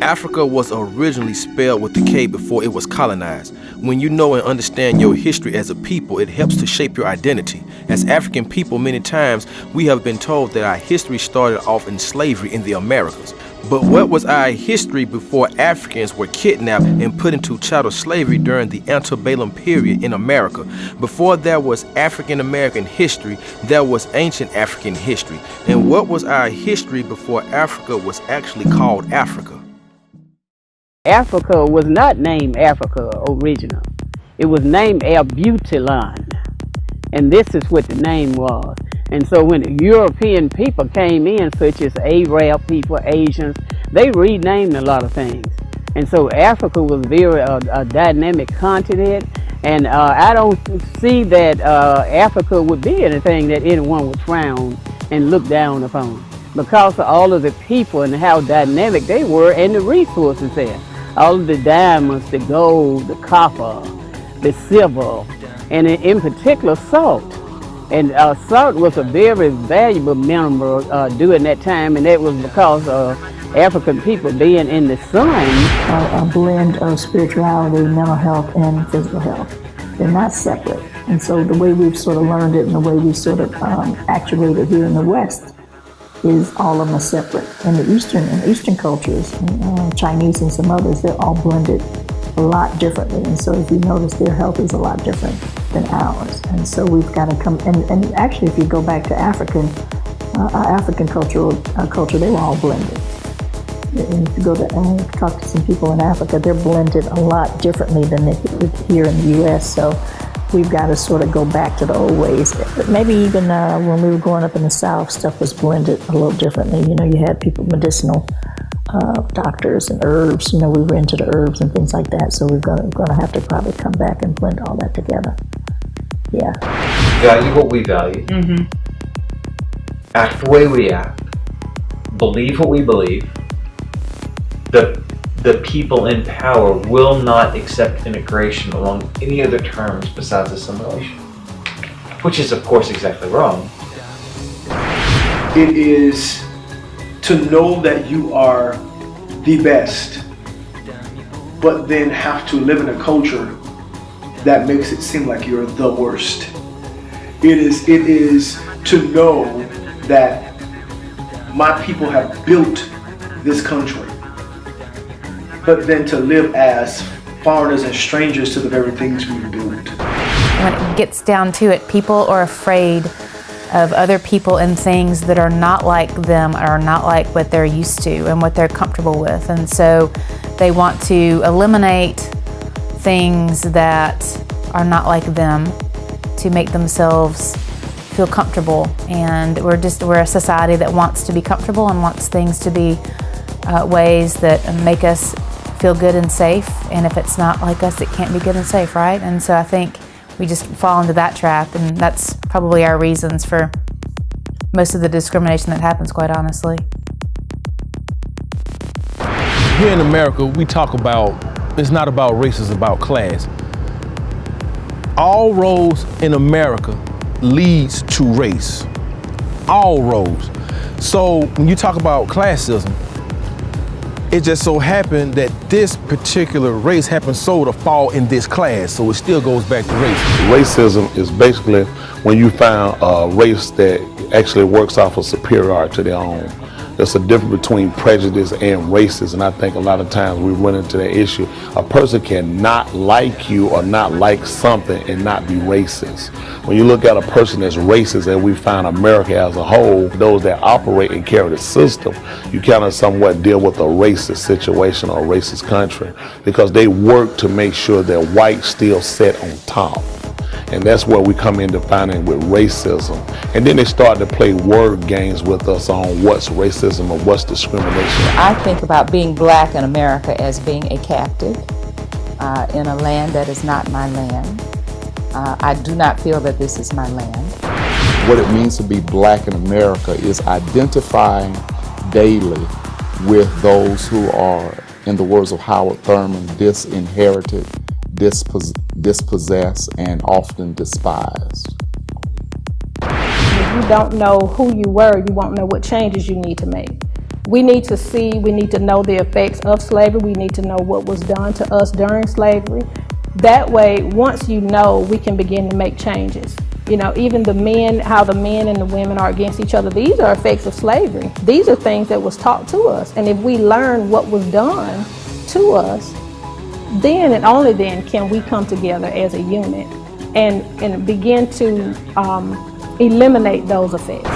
Africa was originally spelled with the K before it was colonized. When you know and understand your history as a people, it helps to shape your identity. As African people, many times we have been told that our history started off in slavery in the Americas. But what was our history before Africans were kidnapped and put into chattel slavery during the antebellum period in America? Before there was African American history, there was ancient African history. And what was our history before Africa was actually called Africa? Africa was not named Africa original. It was named Abutilon. And this is what the name was. And so when the European people came in, such as Arab people, Asians, they renamed a lot of things. And so Africa was very a dynamic continent. And I don't see that Africa would be anything that anyone would frown and look down upon, because of all of the people and how dynamic they were and the resources there. All of the diamonds, the gold, the copper, the silver, and in particular salt. And salt was a very valuable mineral during that time, and that was because of African people being in the sun. A blend of spirituality, mental health, and physical health. They're not separate. And so the way we've sort of learned it and the way we sort of actuate it here in the West is all of them are separate. In the Eastern cultures, Chinese and some others, they're all blended a lot differently. And so if you notice, their health is a lot different than ours. And so we've got to come, and actually if you go back to African culture, they were all blended. And if you go to talk to some people in Africa, they're blended a lot differently than they did here in the US. So we've got to sort of go back to the old ways. But maybe even when we were growing up in the South, stuff was blended a little differently. You know, you had people, medicinal doctors and herbs. You know, we were into the herbs and things like that. So we're going to have to probably come back and blend all that together. Yeah. Value what we value. Mm-hmm. Act the way we act. Believe what we believe. The people in power will not accept integration along any other terms besides assimilation, which is of course exactly wrong. It is to know that you are the best, but then have to live in a culture that makes it seem like you're the worst. It is to know that my people have built this country, but then to live as foreigners and strangers to the very things we built. When it gets down to it, people are afraid of other people and things that are not like them, or not like what they're used to and what they're comfortable with. And so they want to eliminate things that are not like them to make themselves feel comfortable. And we're a society that wants to be comfortable and wants things to be ways that make us feel good and safe, and if it's not like us, it can't be good and safe, right? And so I think we just fall into that trap, and that's probably our reasons for most of the discrimination that happens, quite honestly. Here in America, we talk about, it's not about race, it's about class. All roads in America leads to race. All roads. So when you talk about classism, it just so happened that this particular race happens to fall in this class, so it still goes back to race. Racism is basically when you find a race that actually works off of superiority to their own. There's a difference between prejudice and racism, and I think a lot of times we run into that issue. A person can not like you or not like something and not be racist. When you look at a person that's racist, and we find America as a whole, those that operate and carry the system, you kind of somewhat deal with a racist situation or a racist country, because they work to make sure that white still sit on top. And that's where we come into finding with racism. And then they start to play word games with us on what's racism or what's discrimination. I think about being black in America as being a captive in a land that is not my land. I do not feel that this is my land. What it means to be black in America is identifying daily with those who are, in the words of Howard Thurman, disinherited, dispossessed, and often despised. If you don't know who you were, you won't know what changes you need to make. We need to see, we need to know the effects of slavery. We need to know what was done to us during slavery. That way, once you know, we can begin to make changes. You know, even the men, how the men and the women are against each other, these are effects of slavery. These are things that was taught to us. And if we learn what was done to us, then and only then can we come together as a unit and begin to eliminate those effects.